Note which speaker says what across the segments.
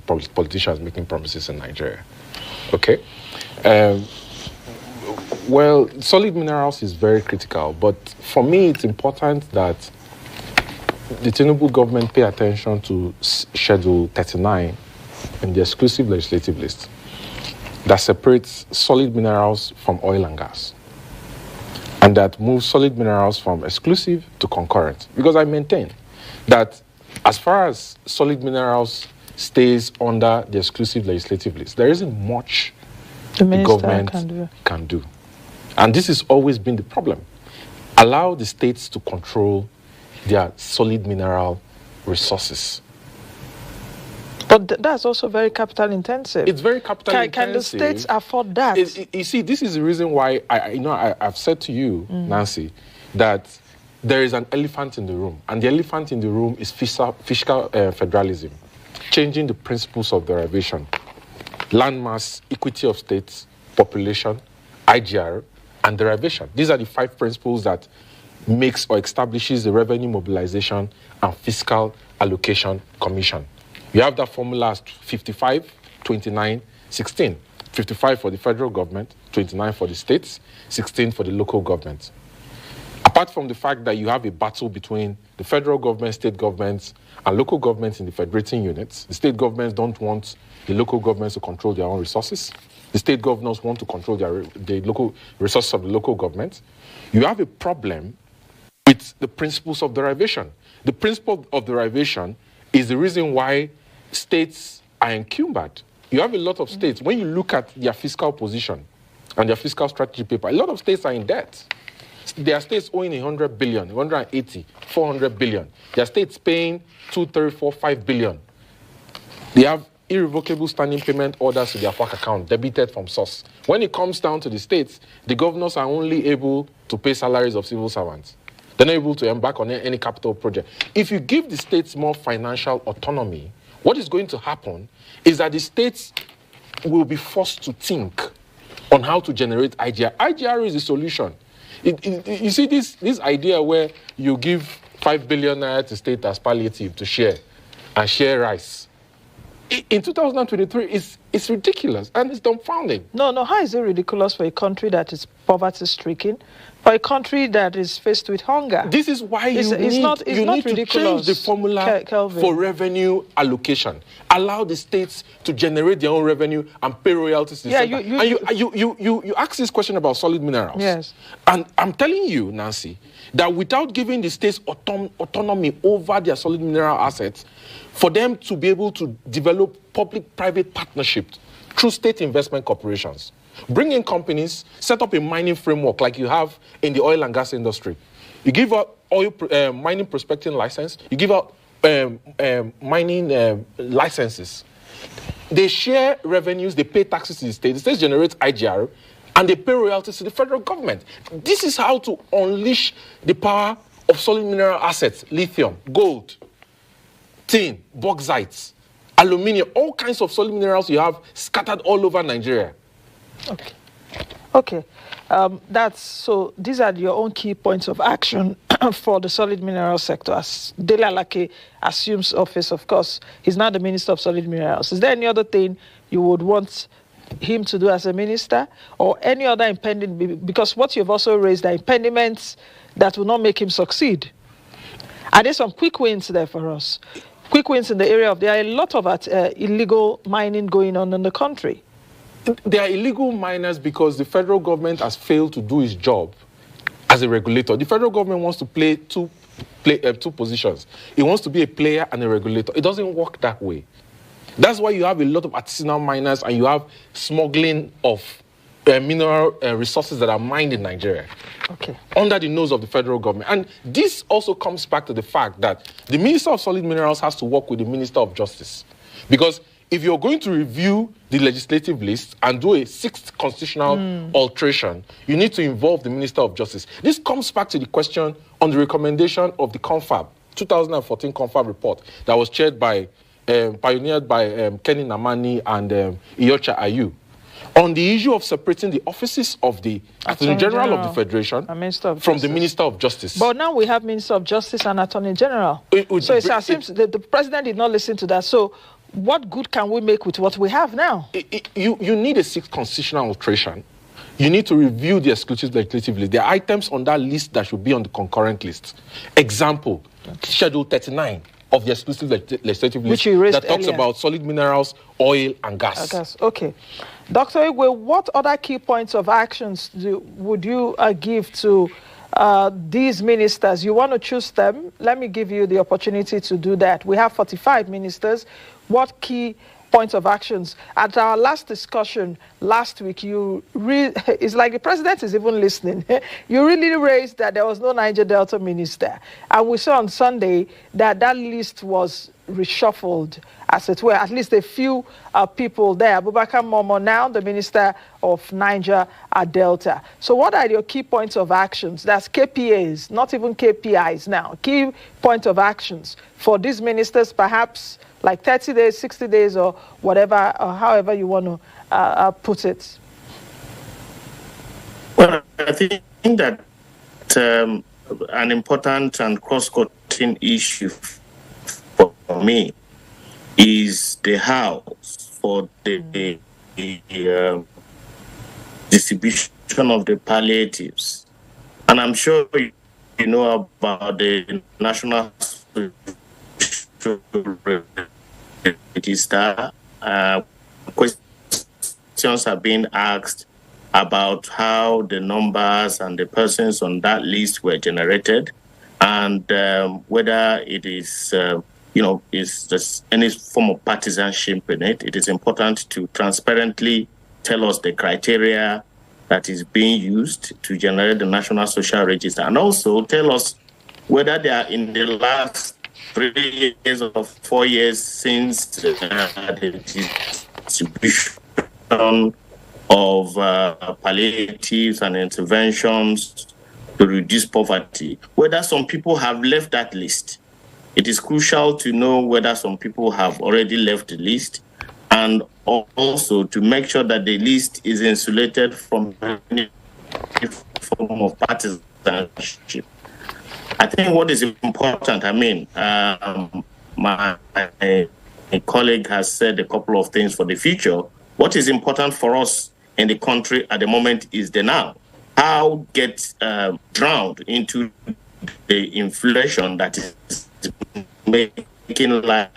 Speaker 1: politicians making promises in Nigeria. Okay? Well, solid minerals is very critical, but for me, it's important that the Tinubu government pay attention to Schedule 39 in the exclusive legislative list that separates solid minerals from oil and gas, and that moves solid minerals from exclusive to concurrent. Because I maintain that as far as solid minerals stays under the exclusive legislative list, there isn't much the government can do. And this has always been the problem. Allow the states to control their solid mineral resources.
Speaker 2: But that's also very capital intensive.
Speaker 1: It's very capital intensive.
Speaker 2: Can the states afford that?
Speaker 1: You see, this is the reason why I've said to you, Nancy, that there is an elephant in the room. And the elephant in the room is fiscal federalism, changing the principles of derivation, landmass, equity of states, population, IGR, and derivation. These are the 5 principles that makes or establishes the Revenue Mobilization and Fiscal Allocation Commission. You have that formula as 55, 29, 16. 55 for the federal government, 29 for the states, 16 for the local government. Apart from the fact that you have a battle between the federal government, state governments, and local governments in the federating units, the state governments don't want the local governments to control their own resources. The state governors want to control the local resources of the local government. You have a problem with the principles of derivation. The principle of derivation is the reason why states are encumbered. You have a lot of states, when you look at their fiscal position and their fiscal strategy paper, a lot of states are in debt. There are states owing 100 billion, 180, 400 billion. There are states paying 2, 3, 4, 5 billion. They have irrevocable standing payment orders to their FAC account, debited from source. When it comes down to the states, the governors are only able to pay salaries of civil servants. They're not able to embark on any capital project. If you give the states more financial autonomy, what is going to happen is that the states will be forced to think on how to generate IGR. IGR is the solution. You see this idea where you give 5 billion naira to state as palliative to share and share rice. In 2023, it's ridiculous and it's dumbfounding.
Speaker 2: No, how is it ridiculous for a country that is poverty-stricken, for a country that is faced with hunger?
Speaker 1: This is why you need to change the formula for revenue allocation. Allow the states to generate their own revenue and pay royalties to the center. You asked this question about solid minerals.
Speaker 2: Yes.
Speaker 1: And I'm telling you, Nancy, that without giving the states autonomy over their solid mineral assets, for them to be able to develop public-private partnerships through state investment corporations, bring in companies, set up a mining framework like you have in the oil and gas industry. You give out mining prospecting license, you give out mining licenses. They share revenues, they pay taxes to the state generate IGR, and they pay royalties to the federal government. This is how to unleash the power of solid mineral assets, lithium, gold, tin, bauxite, aluminium, all kinds of solid minerals you have scattered all over Nigeria.
Speaker 2: Okay. So these are your own key points of action for the solid mineral sector. As Dele Alake assumes office, of course, he's now the Minister of Solid Minerals. Is there any other thing you would want him to do as a minister, or any other impending? Because what you've also raised are impediments that will not make him succeed. Are there some quick wins there for us? Quick wins in the area of, there are a lot of illegal mining going on in the country.
Speaker 1: There are illegal miners because the federal government has failed to do its job as a regulator. The federal government wants to play two positions. It wants to be a player and a regulator. It doesn't work that way. That's why you have a lot of artisanal miners and you have smuggling of mineral resources that are mined in Nigeria. Under the nose of the federal government. And this also comes back to the fact that the Minister of Solid Minerals has to work with the Minister of Justice. Because if you're going to review the legislative list and do a 6th constitutional alteration, you need to involve the Minister of Justice. This comes back to the question on the recommendation of the CONFAB, 2014 CONFAB report that was pioneered by Kenny Namani and Iyorchia Ayu, on the issue of separating the offices of the Attorney General of the Federation from the Minister of Justice.
Speaker 2: But now we have Minister of Justice and Attorney General. So it seems the President did not listen to that. So what good can we make with what we have now?
Speaker 1: You need a sixth constitutional alteration. You need to review the exclusive legislative list. There are items on that list that should be on the concurrent list. Example, Schedule 39 of the exclusive legislative list that talks about solid minerals, oil, and gas.
Speaker 2: Okay. Dr. Igwe, what other key points of actions would you give to these ministers? You want to choose them? Let me give you the opportunity to do that. We have 45 ministers. What key points of actions? At our last discussion last week, it's like the president is even listening. You really raised that there was no Niger Delta minister. And we saw on Sunday that list was reshuffled, as it were, at least a few people there. Abubakar Momo, now the Minister of Niger Delta. So what are your key points of actions? That's KPAs, not even KPIs now. Key points of actions for these ministers, perhaps like 30 days, 60 days, or whatever, or however you want to put it.
Speaker 3: Well, I think that an important and cross-cutting issue for me is the house for the distribution of the palliatives. And I'm sure you know about the National Register. Questions are being asked about how the numbers and the persons on that list were generated, and whether it is, is just any form of partisanship in it. It is important to transparently tell us the criteria that is being used to generate the National Social Register, and also tell us whether they are in the last 3 years or 4 years since the distribution of palliatives and interventions to reduce poverty, whether some people have left that list. It is crucial to know whether some people have already left the list, and also to make sure that the list is insulated from any form of partisanship. I think what is important, my colleague has said a couple of things for the future. What is important for us in the country at the moment is the now. How get drowned into the inflation that is making life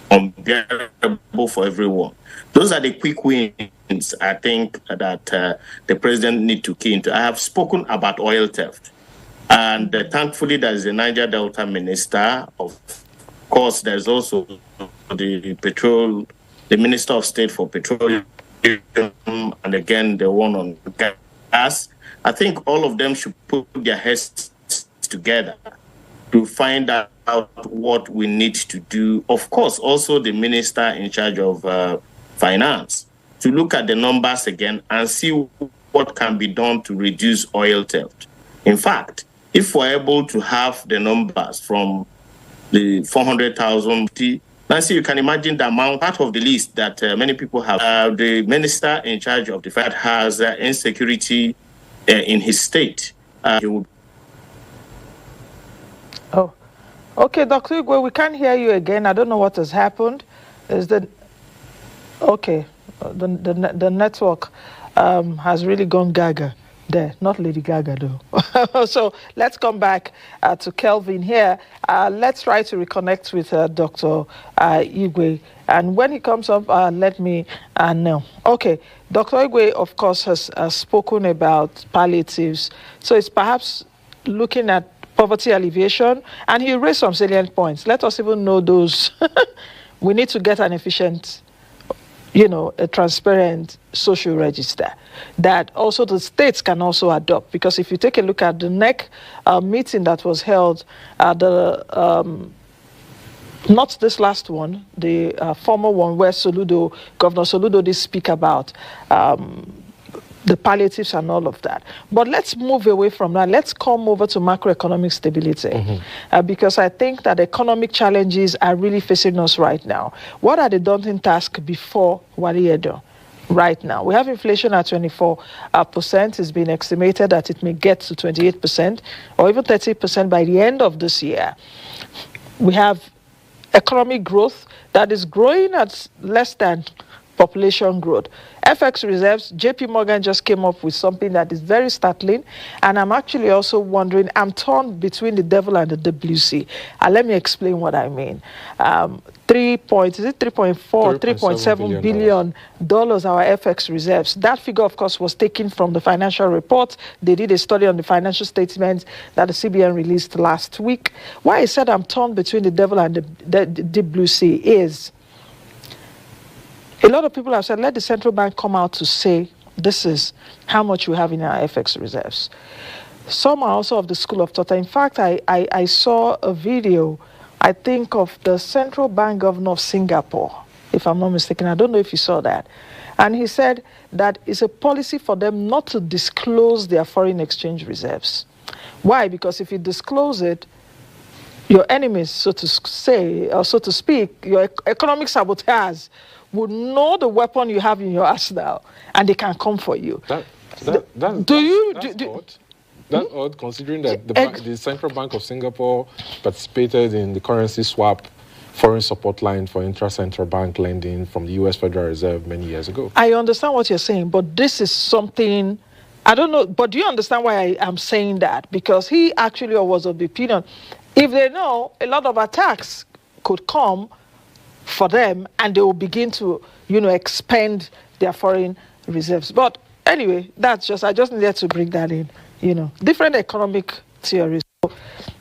Speaker 3: unbearable for everyone. Those are the quick wins, I think, that the president needs to key into. I have spoken about oil theft. And thankfully, there is a Niger Delta minister. Of course, there's also the Minister of State for Petroleum, and again, the one on gas. I think all of them should put their heads together to find out what we need to do. Of course, also the minister in charge of finance, to look at the numbers again and see what can be done to reduce oil theft. In fact, if we're able to have the numbers from the 400,000, Nancy, you can imagine the amount, part of the list that many people have. The minister in charge of the Fed has insecurity in his state.
Speaker 2: Oh, okay, Dr. Igwe, we can't hear you again. I don't know what has happened. The network has really gone gaga there, not Lady Gaga though. So let's come back to Kelvin here. Let's try to reconnect with Dr. Igwe. And when he comes up, let me know. Okay, Dr. Igwe, of course, has spoken about palliatives. So it's perhaps looking at poverty alleviation, and he raised some salient points. Let us even know those. We need to get an efficient, a transparent social register that also the states can also adopt. Because if you take a look at the NEC meeting that was held, not this last one, the former one where Governor Soludo did speak about the palliatives and all of that. But let's move away from that. Let's come over to macroeconomic stability, because I think that economic challenges are really facing us right now. What are the daunting tasks before Wariedo right now? We have inflation at 24%. It's been estimated that it may get to 28% or even 30% by the end of this year. We have economic growth that is growing at less than population growth. FX reserves, JP Morgan just came up with something that is very startling, and I'm actually also wondering, I'm torn between the devil and the WC. Let me explain what I mean. 3.7 billion dollars our FX reserves. That figure, of course, was taken from the financial report. They did a study on the financial statements that the CBN released last week. Why I said I'm torn between the devil and the WC is, a lot of people have said, let the central bank come out to say, this is how much we have in our FX reserves. Some are also of the school of thought. In fact, I saw a video, I think, of the central bank governor of Singapore, if I'm not mistaken. I don't know if you saw that. And he said that it's a policy for them not to disclose their foreign exchange reserves. Why? Because if you disclose it, your enemies, so to say, or so to speak, your economic saboteurs would know the weapon you have in your arsenal, and they can come for you.
Speaker 1: That's odd, considering that the Central Bank of Singapore participated in the currency swap foreign support line for intra-central bank lending from the U.S. Federal Reserve many years ago.
Speaker 2: I understand what you're saying, but this is something, I don't know, but do you understand why I am saying that? Because he actually was of the opinion, if they know, a lot of attacks could come for them, and they will begin to, expend their foreign reserves. But anyway, I just needed to bring that in, Different economic theories. So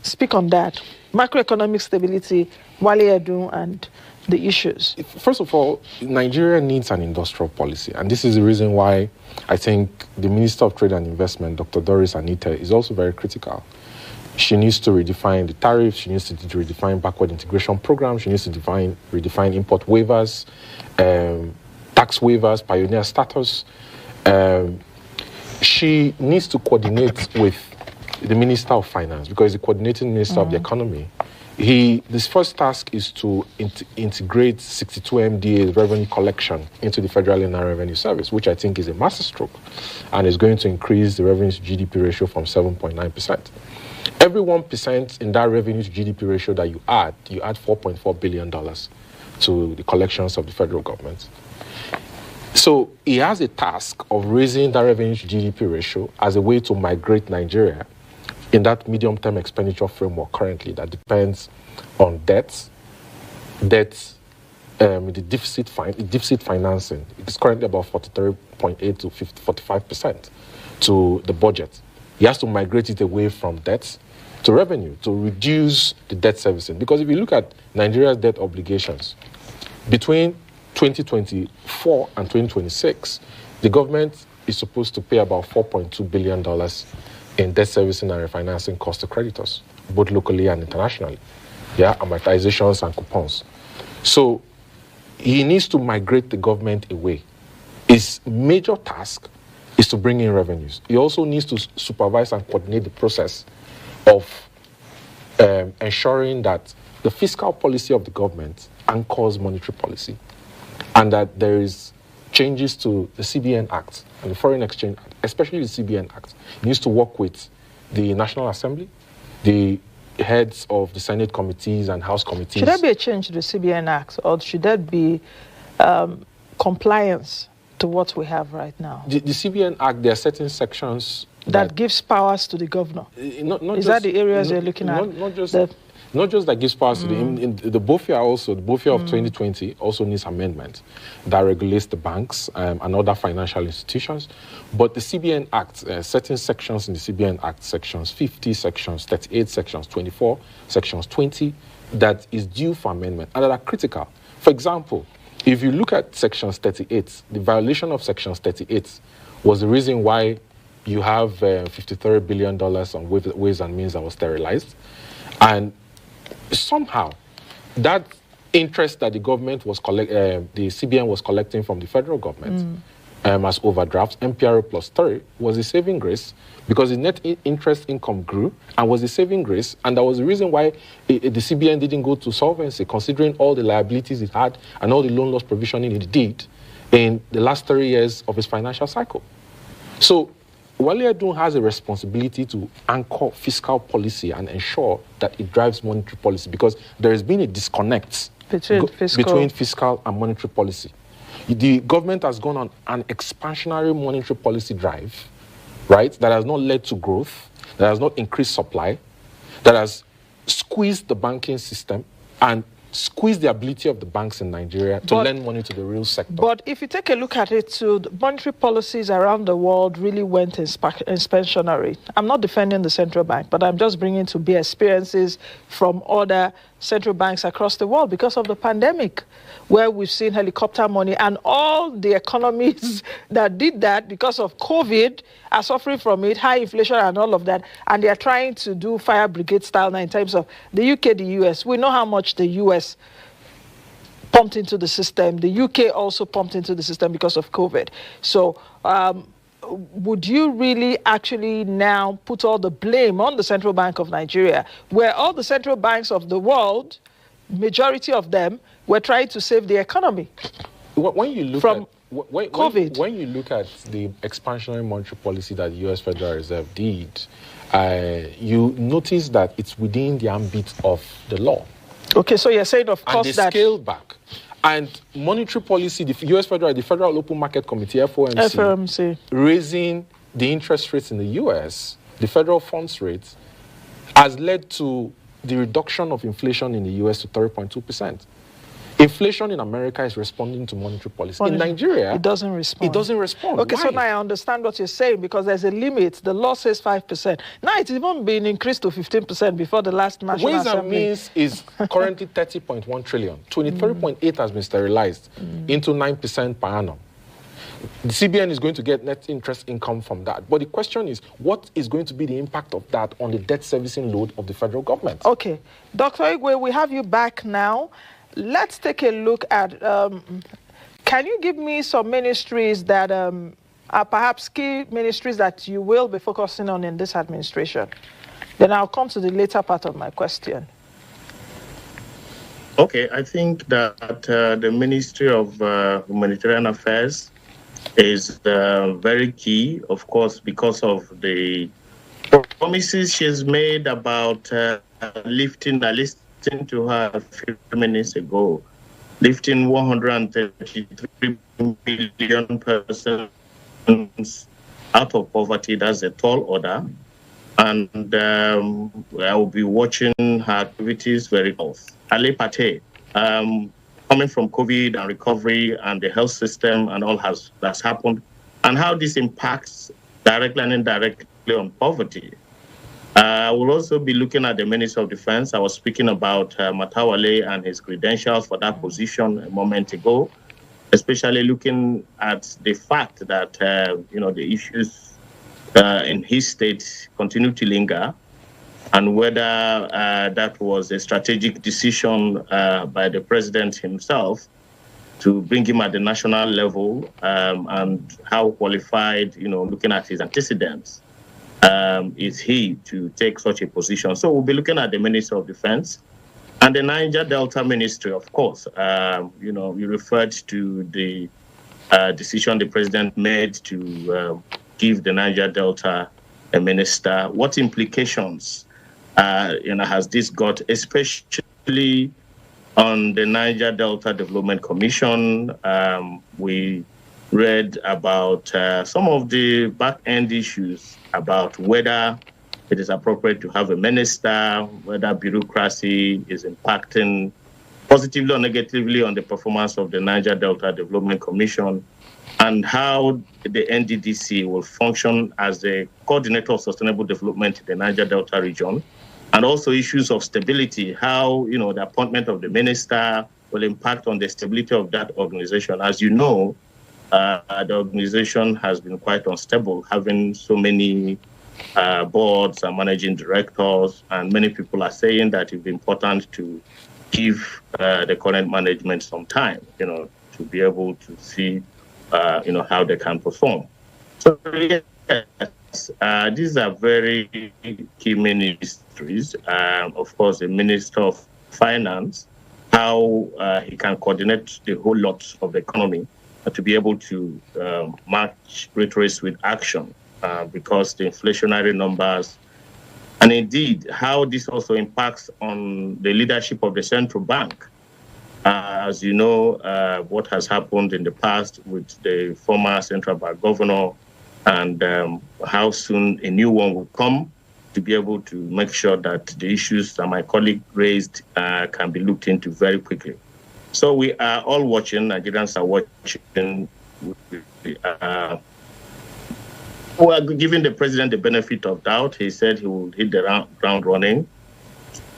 Speaker 2: speak on that. Macroeconomic stability, Wale Edun, and the issues.
Speaker 1: First of all, Nigeria needs an industrial policy, and this is the reason why I think the Minister of Trade and Investment, Dr. Doris Anita, is also very critical. She needs to redefine the tariffs. She needs to redefine backward integration programs. She needs to redefine import waivers, tax waivers, pioneer status. She needs to coordinate with the Minister of Finance, because the coordinating Minister of the Economy. This first task is to integrate 62 MDA's revenue collection into the Federal Inland Revenue Service, which I think is a masterstroke, and is going to increase the revenue to GDP ratio from 7.9%. Every 1% in that revenue to GDP ratio that you add $4.4 billion to the collections of the federal government. So he has a task of raising that revenue to GDP ratio as a way to migrate Nigeria in that medium-term expenditure framework currently that depends on debt, the deficit financing. It is currently about 43.8 to 45% to the budget. He has to migrate it away from debt to revenue to reduce the debt servicing. Because if you look at Nigeria's debt obligations, between 2024 and 2026, the government is supposed to pay about $4.2 billion in debt servicing and refinancing costs to creditors, both locally and internationally. Amortizations and coupons. So he needs to migrate the government away. His major task is to bring in revenues. He also needs to supervise and coordinate the process of ensuring that the fiscal policy of the government anchors monetary policy, and that there is changes to the CBN Act and the Foreign Exchange Act, especially the CBN Act. He needs to work with the National Assembly, the heads of the Senate committees and House committees.
Speaker 2: Should there be a change to the CBN Act, or should there be compliance to what we have right now?
Speaker 1: The CBN Act, there are certain sections
Speaker 2: that gives powers to the governor. Is that the areas you're looking at?
Speaker 1: Not just that gives powers to the BOFIA also. The BOFIA of 2020 also needs amendment that regulates the banks and other financial institutions. But the CBN Act, certain sections in the CBN Act, sections 50, sections 38, sections 24, sections 20, that is due for amendment and that are critical. For example, if you look at sections 38, the violation of sections 38 was the reason why you have $53 billion on ways and means that was sterilized. And somehow, that interest that the government was the CBN was collecting from the federal government as overdrafts, MPRO plus 3, was a saving grace because the net interest income grew and was a saving grace, and that was the reason why the CBN didn't go to solvency, considering all the liabilities it had and all the loan loss provisioning it did in the last 3 years of its financial cycle. So Wale Edun has a responsibility to anchor fiscal policy and ensure that it drives monetary policy, because there has been a disconnect between fiscal and monetary policy. The government has gone on an expansionary monetary policy drive, right, that has not led to growth, that has not increased supply, that has squeezed the banking system and squeeze the ability of the banks in Nigeria to lend money to the real sector.
Speaker 2: But if you take a look at it too, the monetary policies around the world really went expansionary. I'm not defending the central bank, but I'm just bringing to bear experiences from other central banks across the world because of the pandemic, where we've seen helicopter money, and all the economies that did that because of COVID are suffering from it, high inflation and all of that, and they are trying to do fire brigade style now in terms of the UK, the US. We know how much the US pumped into the system. The UK also pumped into the system because of COVID. So would you really actually now put all the blame on the Central Bank of Nigeria, where all the central banks of the world, majority of them, were trying to save the economy
Speaker 1: when you look
Speaker 2: from
Speaker 1: at
Speaker 2: COVID?
Speaker 1: When you look at the expansionary monetary policy that the U.S. Federal Reserve did, you notice that it's within the ambit of the law.
Speaker 2: Okay, so you're saying, of course,
Speaker 1: and they scale back. And monetary policy, the U.S. the Federal Open Market Committee, FOMC, raising the interest rates in the U.S., the federal funds rate, has led to the reduction of inflation in the U.S. to 3.2%. Inflation in America is responding to monetary policy. In Nigeria,
Speaker 2: it doesn't respond.
Speaker 1: It doesn't respond.
Speaker 2: Okay,
Speaker 1: Why?
Speaker 2: so now I understand what you're saying, because there's a limit. The law says 5%. Now it's even been increased to 15% before the last National
Speaker 1: Ways
Speaker 2: Assembly.
Speaker 1: and Means is currently 30.1 trillion. 23.8 has been sterilized into 9% per annum. The CBN is going to get net interest income from that. But the question is, what is going to be the impact of that on the debt servicing load of the federal government?
Speaker 2: Okay. Dr. Igwe, we have you back now. Let's take a look at, can you give me some ministries that are perhaps key ministries that you will be focusing on in this administration? Then I'll come to the later part of my question.
Speaker 3: Okay, I think that the Ministry of Humanitarian Affairs is very key, of course, because of the promises she's made about lifting the list to her a few minutes ago, lifting 133 million persons out of poverty. That's a tall order. And I will be watching her activities very close. Ali Pate, coming from COVID and recovery and the health system and all that's happened, and how this impacts directly and indirectly on poverty. I will also be looking at the Minister of Defense. I was speaking about Matawale and his credentials for that position a moment ago, especially looking at the fact that, the issues in his state continue to linger, and whether that was a strategic decision by the president himself to bring him at the national level, and how qualified, looking at his antecedents, is he to take such a position. So we'll be looking at the Minister of Defense and the Niger Delta Ministry, of course. You referred to the decision the president made to give the Niger Delta a minister. What implications has this got, especially on the Niger Delta Development Commission? We read about some of the back-end issues about whether it is appropriate to have a minister, whether bureaucracy is impacting positively or negatively on the performance of the Niger Delta Development Commission, and how the NDDC will function as the coordinator of sustainable development in the Niger Delta region, and also issues of stability, how the appointment of the minister will impact on the stability of that organization. As you know, the organization has been quite unstable, having so many boards and managing directors, and many people are saying that it's important to give the current management some time, to be able to see, how they can perform. So yes, these are very key ministries. Of course, the Minister of Finance, how he can coordinate the whole lot of the economy to be able to match rhetoric with action. because the inflationary numbers, and indeed how this also impacts on the leadership of the central bank. As you know, what has happened in the past with the former central bank governor, and how soon a new one will come to be able to make sure that the issues that my colleague raised can be looked into very quickly. So we are all watching, Nigerians are watching. We are giving the president the benefit of doubt. He said he will hit the ground running.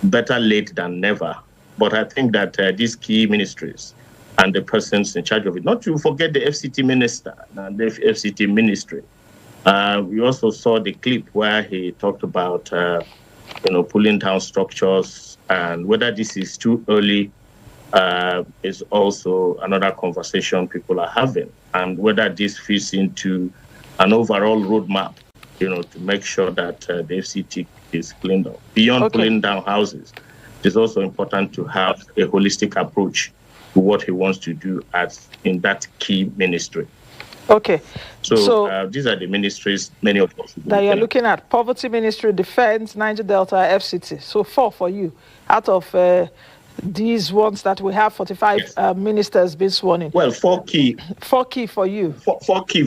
Speaker 3: Better late than never. But I think that these key ministries and the persons in charge of it, not to forget the FCT minister and the FCT ministry. We also saw the clip where he talked about, pulling down structures, and whether this is too early is also another conversation people are having, and whether this fits into an overall roadmap, to make sure that the FCT is cleaned up. Beyond pulling down houses, it's also important to have a holistic approach to what he wants to do in that key ministry.
Speaker 2: Okay.
Speaker 3: So these are the ministries many of us
Speaker 2: that you're looking at: Poverty Ministry, Defense, Niger Delta, FCT. So 4 for you out of these ones that we have 45 ministers being sworn in.
Speaker 3: Well, 4 key.
Speaker 2: 4 key for you.
Speaker 3: 4 key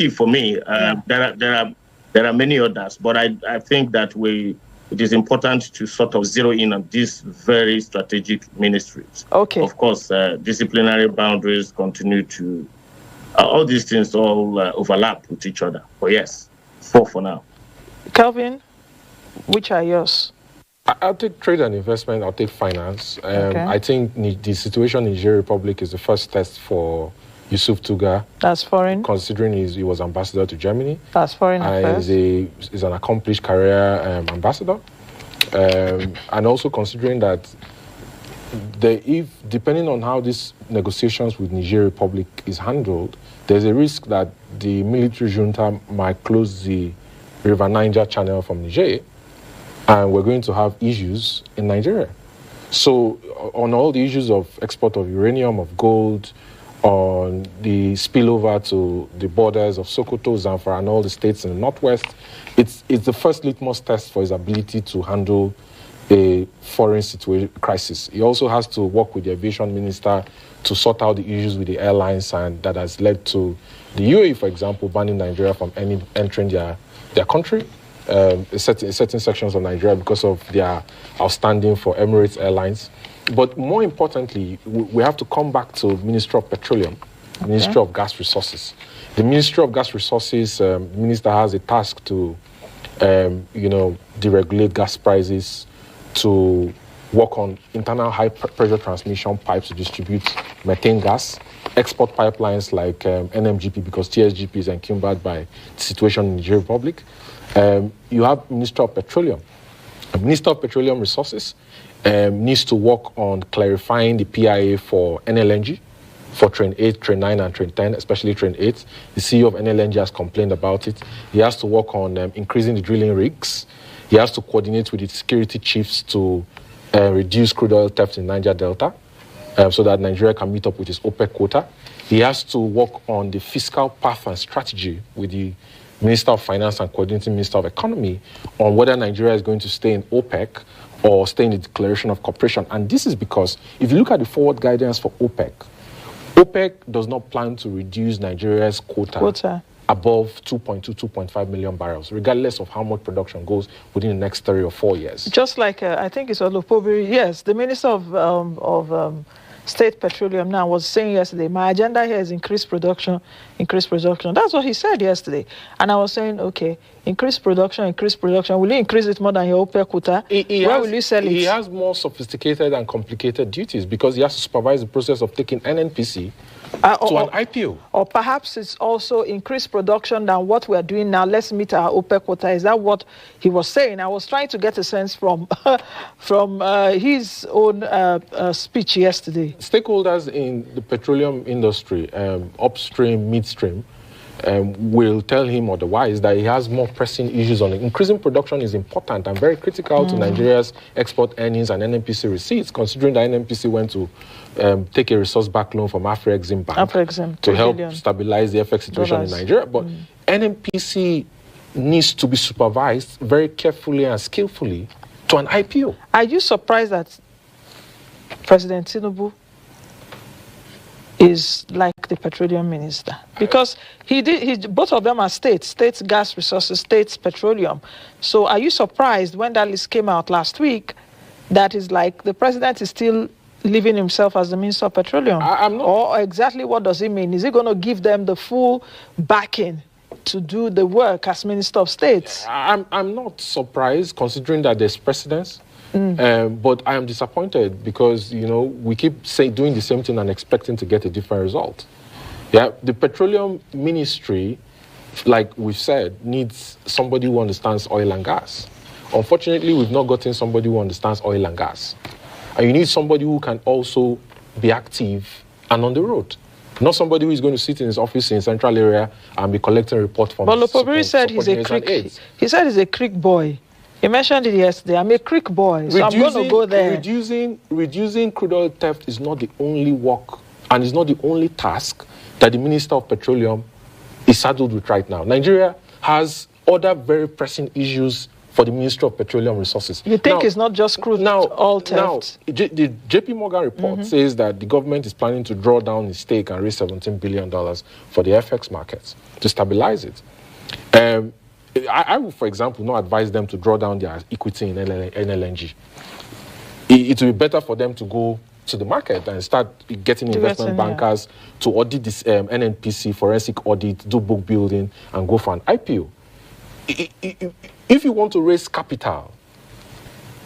Speaker 3: for me. There are many others, but I think that it is important to sort of zero in on these very strategic ministries.
Speaker 2: Okay.
Speaker 3: Of course, disciplinary boundaries continue to. All these things all overlap with each other. But yes, 4 for now.
Speaker 2: Kelvin, which are yours?
Speaker 1: I'll take trade and investment. I'll take finance. I think the situation in Niger Republic is the first test for Yusuf Tuga.
Speaker 2: That's foreign.
Speaker 1: Considering he was ambassador to Germany.
Speaker 2: That's foreign affairs.
Speaker 1: He's an accomplished career ambassador. And also considering that depending on how these negotiations with Niger Republic is handled, there's a risk that the military junta might close the River Niger channel from Niger, and we're going to have issues in Nigeria. So on all the issues of export of uranium, of gold, on the spillover to the borders of Sokoto, Zamfara, and all the states in the northwest, it's the first litmus test for his ability to handle a foreign situation crisis. He also has to work with the aviation minister to sort out the issues with the airlines, and that has led to the UAE, for example, banning Nigeria from entering their country, certain sections of Nigeria because of their outstanding for Emirates Airlines. But more importantly, we have to come back to Ministry of Petroleum, Ministry of Gas Resources. The Ministry of Gas Resources, the minister has a task to, deregulate gas prices, to work on internal high-pressure transmission pipes to distribute methane gas, export pipelines like NMGP, because TSGP is encumbered by the situation in the Niger Republic. You have Minister of Petroleum. The Minister of Petroleum Resources needs to work on clarifying the PIA for NLNG, for Train 8, Train 9, and Train 10, especially Train 8. The CEO of NLNG has complained about it. He has to work on increasing the drilling rigs. He has to coordinate with the security chiefs to reduce crude oil theft in Niger Delta so that Nigeria can meet up with its OPEC quota. He has to work on the fiscal path and strategy with the Minister of Finance and Coordinating Minister of Economy on whether Nigeria is going to stay in OPEC or stay in the Declaration of Cooperation. And this is because if you look at the forward guidance for OPEC, OPEC does not plan to reduce Nigeria's quota above 2.5 million barrels, regardless of how much production goes within the next 3 or 4 years.
Speaker 2: Just like, I think it's Olupobiri, yes, the Minister of State Petroleum now was saying yesterday, my agenda here is increase production. That's what he said yesterday. And I was saying, okay, increase production. Will you increase it more than your OPEC quota? Where will you sell it?
Speaker 1: He has more sophisticated and complicated duties because he has to supervise the process of taking NNPC to an IPO. Or
Speaker 2: perhaps it's also increased production than what we're doing now. Let's meet our OPEC quota. Is that what he was saying? I was trying to get a sense from his own speech yesterday.
Speaker 1: Stakeholders in the petroleum industry, upstream, midstream, will tell him otherwise that he has more pressing issues on it. Increasing production is important and very critical to Nigeria's export earnings and NNPC receipts, considering that NNPC went to take a resource-backed loan from Afrexim Bank to help stabilize the FX situation in Nigeria. But NNPC needs to be supervised very carefully and skillfully to an IPO.
Speaker 2: Are you surprised that President Tinubu is like the petroleum minister? Because both of them are states gas resources, states petroleum. So are you surprised when that list came out last week that is like the president is still leaving himself as the minister of petroleum?
Speaker 1: I'm not.
Speaker 2: Or exactly what does it mean? Is he going to give them the full backing to do the work as minister of states?
Speaker 1: I'm not surprised considering that there's precedence. But I am disappointed because, we keep doing the same thing and expecting to get a different result. Yeah, the petroleum ministry, like we've said, needs somebody who understands oil and gas. Unfortunately, we've not gotten somebody who understands oil and gas. And you need somebody who can also be active and on the road. Not somebody who is going to sit in his office in the central area and be collecting reports from.
Speaker 2: But Lopobiri said he's a creek. He said he's a creek boy. He mentioned it yesterday. I'm a creek boy, so I'm going to go there.
Speaker 1: Reducing crude oil theft is not the only work and is not the only task that the Minister of Petroleum is saddled with right now. Nigeria has other very pressing issues for the Ministry of Petroleum Resources.
Speaker 2: You think it's not just crude oil theft?
Speaker 1: Now, the JP Morgan report says that the government is planning to draw down its stake and raise $17 billion for the FX markets to stabilize it. I would, for example, not advise them to draw down their equity in NLNG. It would be better for them to go to the market and start getting investment bankers to audit this NNPC, forensic audit, do book building, and go for an IPO. If you want to raise capital,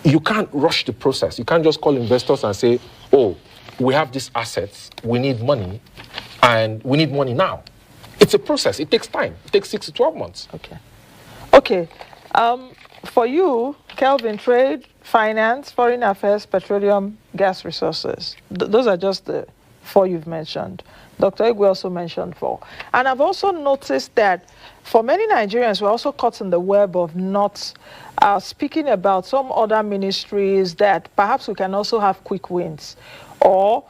Speaker 1: you can't rush the process. You can't just call investors and say, oh, we have these assets, we need money, and we need money now. It's a process. It takes time. It takes 6 to 12 months.
Speaker 2: Okay. For you, Kelvin, trade, finance, foreign affairs, petroleum, gas resources. Those are just the 4 you've mentioned. Dr. Igwe also mentioned 4. And I've also noticed that for many Nigerians, we're also caught in the web of not speaking about some other ministries that perhaps we can also have quick wins, or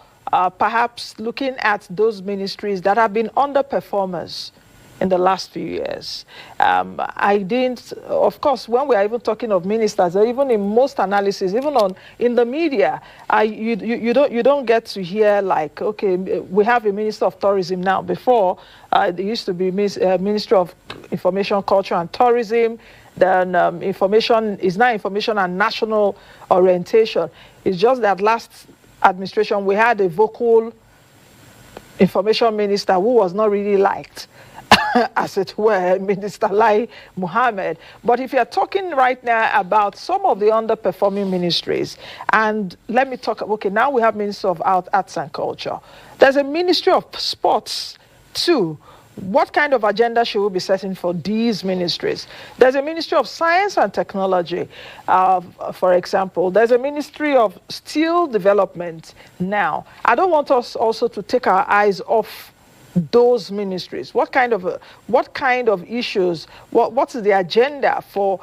Speaker 2: perhaps looking at those ministries that have been underperformers in the last few years. Of course, when we are even talking of ministers, or even in most analysis, even in the media, you don't get to hear like, okay, we have a minister of tourism now. Before, there used to be Ministry of Information, Culture and Tourism. Then information is now information and national orientation. It's just that last administration, we had a vocal information minister who was not really liked, as it were, Minister Lai Mohammed. But if you're talking right now about some of the underperforming ministries, and let me talk, okay, now we have Minister of Arts and Culture. There's a Ministry of Sports too. What kind of agenda should we be setting for these ministries? There's a Ministry of Science and Technology, for example. There's a Ministry of Steel Development now. I don't want us also to take our eyes off those ministries. What kind of issues, what is the agenda for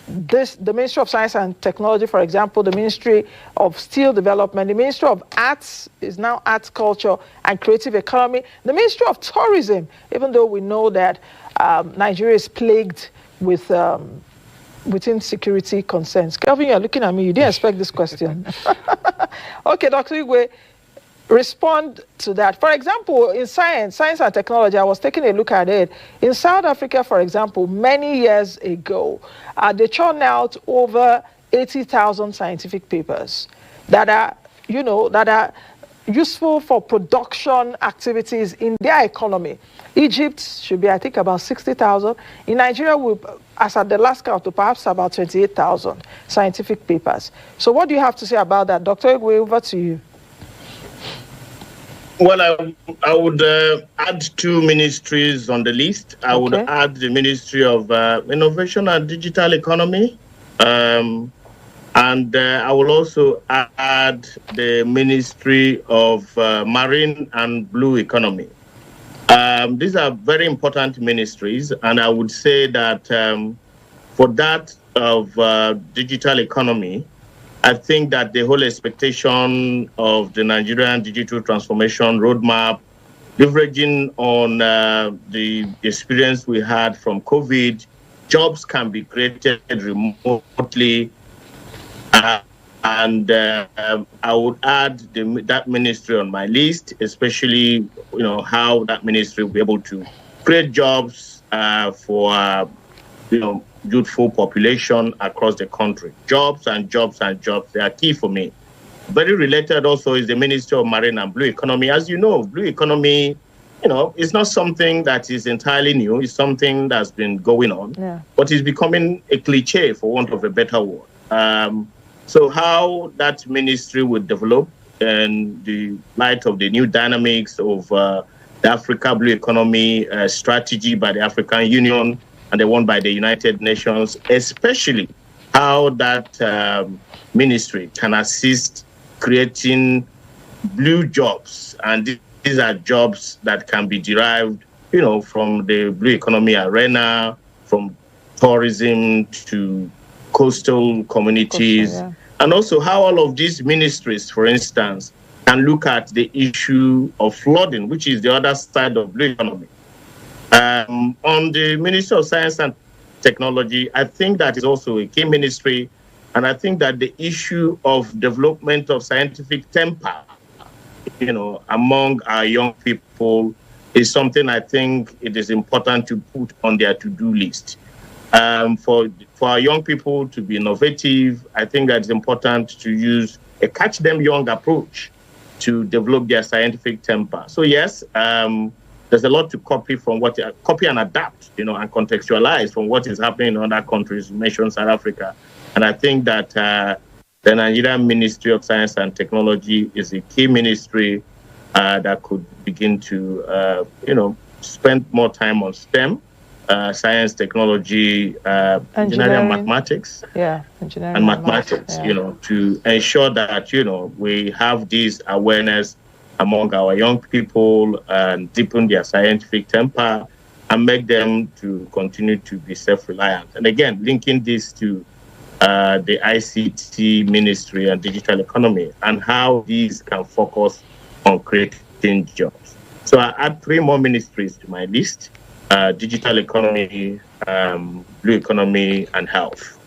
Speaker 2: the Ministry of Science and Technology, for example, the Ministry of Steel Development, the Ministry of Arts is now Arts, Culture and Creative Economy, the Ministry of Tourism, even though we know that Nigeria is plagued with insecurity concerns. Kelvin, you're looking at me. You didn't expect this question. Okay, Dr. Igwe, respond to that. For example, in science and technology, I was taking a look at it. In South Africa, for example, many years ago, they churned out over 80,000 scientific papers that are useful for production activities in their economy. Egypt should be, I think, about 60,000. In Nigeria, as at the last count, perhaps about 28,000 scientific papers. So what do you have to say about that? Dr. Igwe, over to you.
Speaker 3: Well, I would add 2 ministries on the list. I would add the Ministry of Innovation and Digital Economy. And I will also add the Ministry of Marine and Blue Economy. These are very important ministries. And I would say that for that of digital economy, I think that the whole expectation of the Nigerian digital transformation roadmap, leveraging on the experience we had from COVID, jobs can be created remotely. And I would add that ministry on my list, especially, how that ministry will be able to create jobs for, youthful population across the country. Jobs and jobs and jobs, they are key for me. Very related also is the Ministry of Marine and Blue Economy. As you know, blue economy, it's not something that is entirely new. It's something that's been going on, but it's becoming a cliche, for want of a better word. So how that ministry would develop in the light of the new dynamics of the Africa Blue Economy strategy by the African Union and the one by the United Nations, especially how that ministry can assist creating blue jobs. And these are jobs that can be derived, from the blue economy arena, from tourism to coastal communities, and also how all of these ministries, for instance, can look at the issue of flooding, which is the other side of blue economy. On the Ministry of Science and Technology, I think that is also a key ministry, and I think that the issue of development of scientific temper, among our young people is something I think it is important to put on their to-do list. For our young people to be innovative, I think that it's important to use a catch them young approach to develop their scientific temper. So yes, there's a lot to copy and adapt, and contextualize from what is happening in other countries. You mentioned South Africa, and I think that the Nigerian Ministry of Science and Technology is a key ministry that could begin to, spend more time on STEM. Science, technology, engineering and mathematics.
Speaker 2: Engineering
Speaker 3: and mathematics, to ensure that, we have this awareness among our young people and deepen their scientific temper and make them to continue to be self-reliant. And again, linking this to the ICT ministry and digital economy and how these can focus on creating jobs. So I add 3 more ministries to my list. Digital economy, blue economy, and health.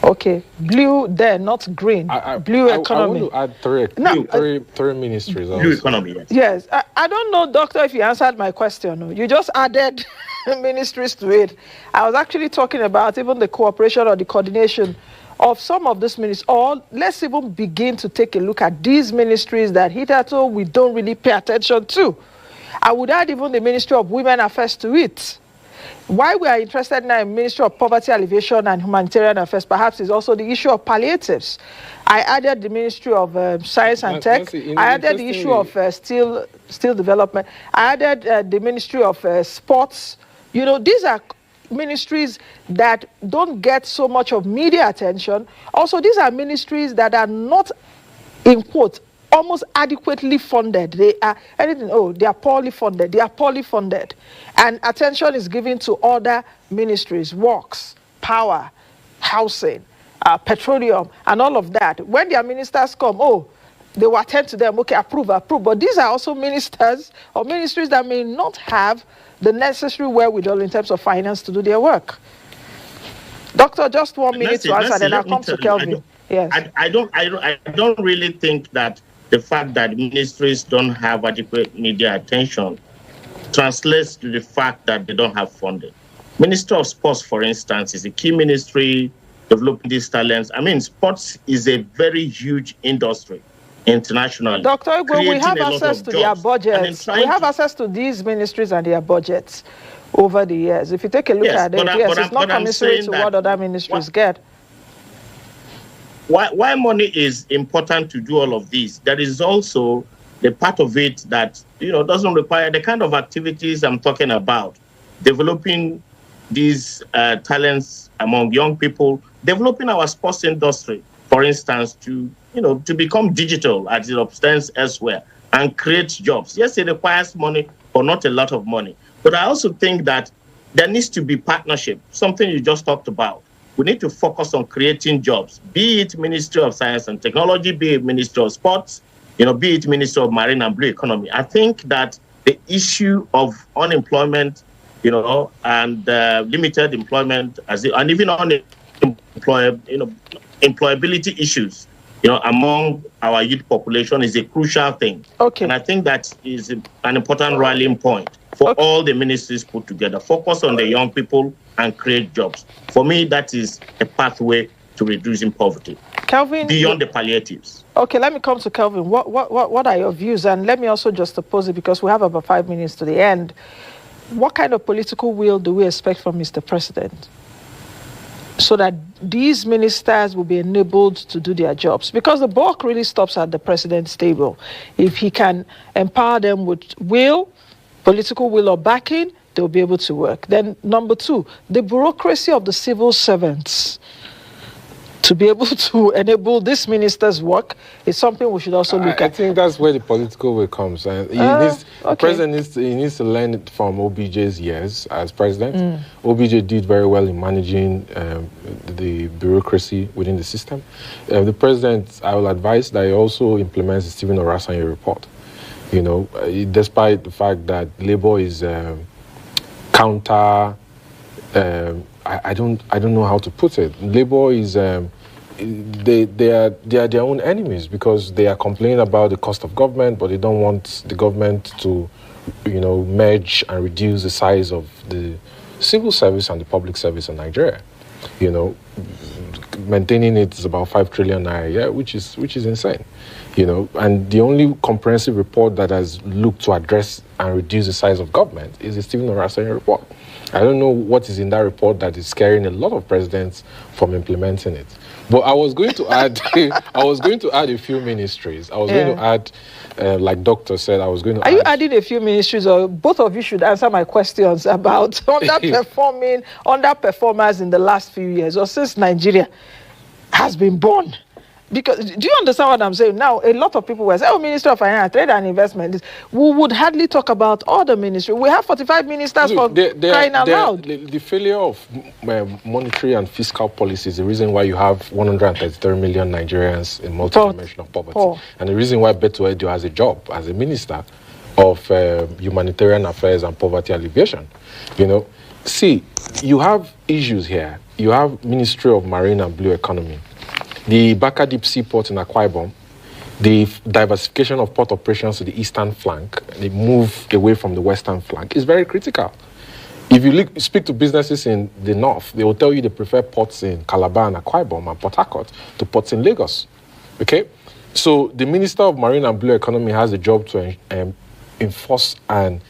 Speaker 2: Okay, blue there, not green. Blue economy.
Speaker 1: I want to add three ministries.
Speaker 3: Blue economy, yes.
Speaker 2: Yes, I don't know, Doctor, if you answered my question. You just added ministries to it. I was actually talking about even the cooperation or the coordination of some of these ministries. Or let's even begin to take a look at these ministries that hitherto we don't really pay attention to. I would add even the Ministry of Women Affairs to it. Why we are interested now in Ministry of Poverty Alleviation and Humanitarian Affairs perhaps is also the issue of palliatives. I added the Ministry of Science and Tech. I added the issue of steel development. I added the Ministry of Sports. These are ministries that don't get so much of media attention. Also, these are ministries that are not, in quote, almost adequately funded. They are they are poorly funded. They are poorly funded. And attention is given to other ministries, works, power, housing, petroleum, and all of that. When their ministers come, they will attend to them, okay, approve. But these are also ministers or ministries that may not have the necessary wherewithal in terms of finance to do their work. Doctor, just 1 minute to answer, then I'll come to Kelvin. Yes.
Speaker 3: I don't really think that the fact that ministries don't have adequate media attention translates to the fact that they don't have funding. Minister of Sports, for instance, is a key ministry developing these talents. I mean, sports is a very huge industry internationally.
Speaker 2: Dr. Igwe, we have access to their budgets. We have access to these ministries and their budgets over the years. If you take a look at it, it's not commensurate to what other ministries get.
Speaker 3: Why money is important to do all of this, there is also the part of it that, doesn't require the kind of activities I'm talking about. Developing these talents among young people, developing our sports industry, for instance, to become digital as it stands elsewhere and create jobs. Yes, it requires money, but not a lot of money. But I also think that there needs to be partnership, something you just talked about. We need to focus on creating jobs, be it Ministry of Science and Technology, be it Ministry of Sports, be it Ministry of Marine and Blue Economy. I think that the issue of unemployment and limited employment, and even employability issues, among our youth population is a crucial thing.
Speaker 2: Okay.
Speaker 3: And I think that is an important rallying point for all the ministries put together. Focus on the young people and create jobs. For me, that is a pathway to reducing poverty.
Speaker 2: Kelvin,
Speaker 3: beyond the palliatives.
Speaker 2: Okay, let me come to Kelvin. What are your views? And let me also just oppose it, because we have about 5 minutes to the end. What kind of political will do we expect from Mr. President so that these ministers will be enabled to do their jobs? Because the buck really stops at the president's table. If he can empower them with political will or backing, they'll be able to work. Then number 2, the bureaucracy of the civil servants to be able to enable this minister's work is something we should also look at.
Speaker 1: I think that's where the political will comes. And the president needs to learn it from OBJ's years as president. OBJ did very well in managing the bureaucracy within the system. The president, I will advise that he also implements the Stephen Orasanye report. Despite the fact that Labour is counter. I don't know how to put it. Labour is they are their own enemies, because they are complaining about the cost of government, but they don't want the government to merge and reduce the size of the civil service and the public service in Nigeria. Maintaining it is about 5 trillion naira a year, which is insane. And the only comprehensive report that has looked to address and reduce the size of government is the Stephen Orasanye report. I don't know what is in that report that is scaring a lot of presidents from implementing it. But I was going to add, a few ministries. I was going to add, like Doctor said, Are you
Speaker 2: adding a few ministries, or both of you should answer my questions about underperformers in the last few years, or since Nigeria has been born? Because, do you understand what I'm saying? Now, a lot of people will say, Minister of Finance, Trade and Investment. We would hardly talk about other ministries. We have 45 ministers crying out loud.
Speaker 1: The failure of monetary and fiscal policy is the reason why you have 133 million Nigerians in multidimensional poverty. And the reason why Beto Edio has a job as a minister of humanitarian affairs and poverty alleviation. See, you have issues here. You have Ministry of Marine and Blue Economy. The Baka Deep Seaport in Akwa Ibom, the diversification of port operations to the eastern flank, the move away from the western flank is very critical. If you speak to businesses in the north, they will tell you they prefer ports in Calabar and Akwa Ibom and Port Harcourt to ports in Lagos. Okay? So the Minister of Marine and Blue Economy has a job to enforce and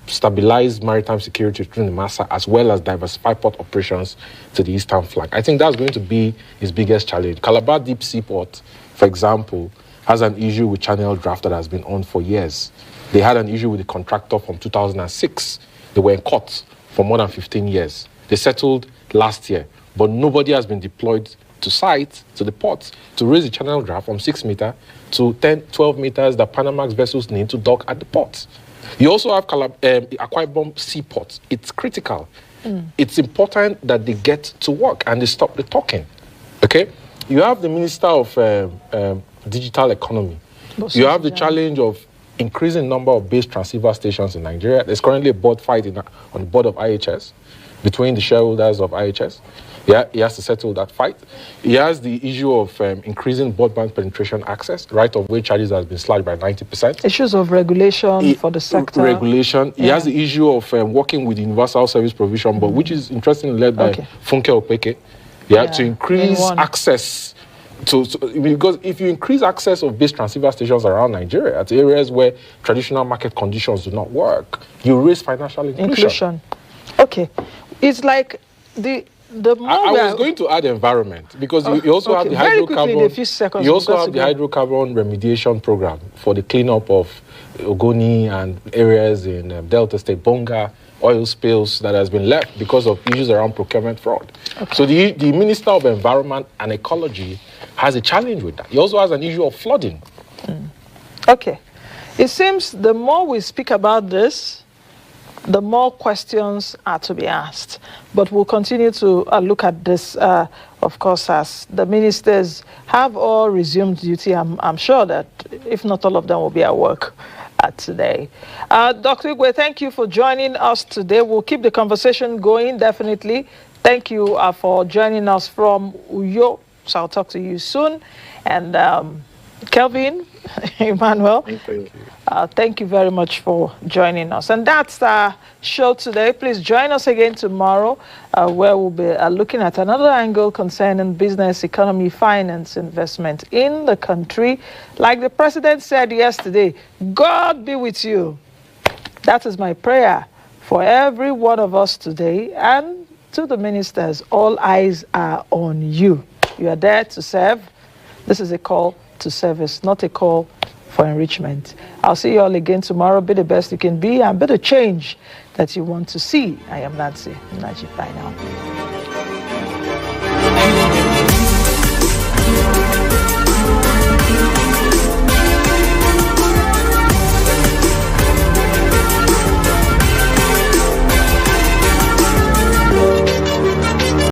Speaker 1: stabilize maritime security through the Massa, as well as diversify port operations to the eastern flank. I think that's going to be his biggest challenge. Calabar Deep Seaport, for example, has an issue with channel draft that has been on for years. They had an issue with the contractor from 2006. They were in court for more than 15 years. They settled last year, but nobody has been deployed to site, to the port, to raise the channel draft from 6 meters to 10, 12 meters that Panamax vessels need to dock at the port. You also have Akwa Ibom Seaport. It's critical. It's important that they get to work and they stop the talking. Okay? You have the Minister of Digital Economy. You have the challenge of increasing number of base transceiver stations in Nigeria. There's currently a board fight on the board of IHS between the shareholders of IHS. Yeah, he has to settle that fight. He has the issue of increasing broadband penetration access. Right of way charges has been slashed by 90%.
Speaker 2: Issues of regulation for the sector.
Speaker 1: Regulation. He has the issue of working with Universal Service Provision Board, which is interestingly led by Funke Opeke. To increase access because if you increase access of base transceiver stations around Nigeria at areas where traditional market conditions do not work, you raise financial inclusion.
Speaker 2: Okay. It's like I
Speaker 1: was going to add environment, because you also have the hydrocarbon. You also have the hydrocarbon remediation program for the cleanup of Ogoni and areas in Delta State, Bonga, oil spills that has been left because of issues around procurement fraud. So the Minister of Environment and Ecology has a challenge with that. He also has an issue of flooding.
Speaker 2: Okay. It seems the more we speak about this, the more questions are to be asked. But we'll continue to look at this, of course, as the ministers have all resumed duty. I'm sure that if not all of them will be at work today. Dr. Igwe, thank you for joining us today. We'll keep the conversation going, definitely. Thank you for joining us from Uyo. So I'll talk to you soon. And Kelvin, Emmanuel, thank you very much for joining us. And that's our show today. Please join us again tomorrow, where we'll be looking at another angle concerning business, economy, finance, investment in the country. Like the president said yesterday, God be with you. That is my prayer for every one of us today. And to the ministers, all eyes are on you. You are there to serve. This is a call to service, not a call for enrichment. I'll see you all again tomorrow. Be the best you can be and be the change that you want to see. I am Nancy Naji. Bye now.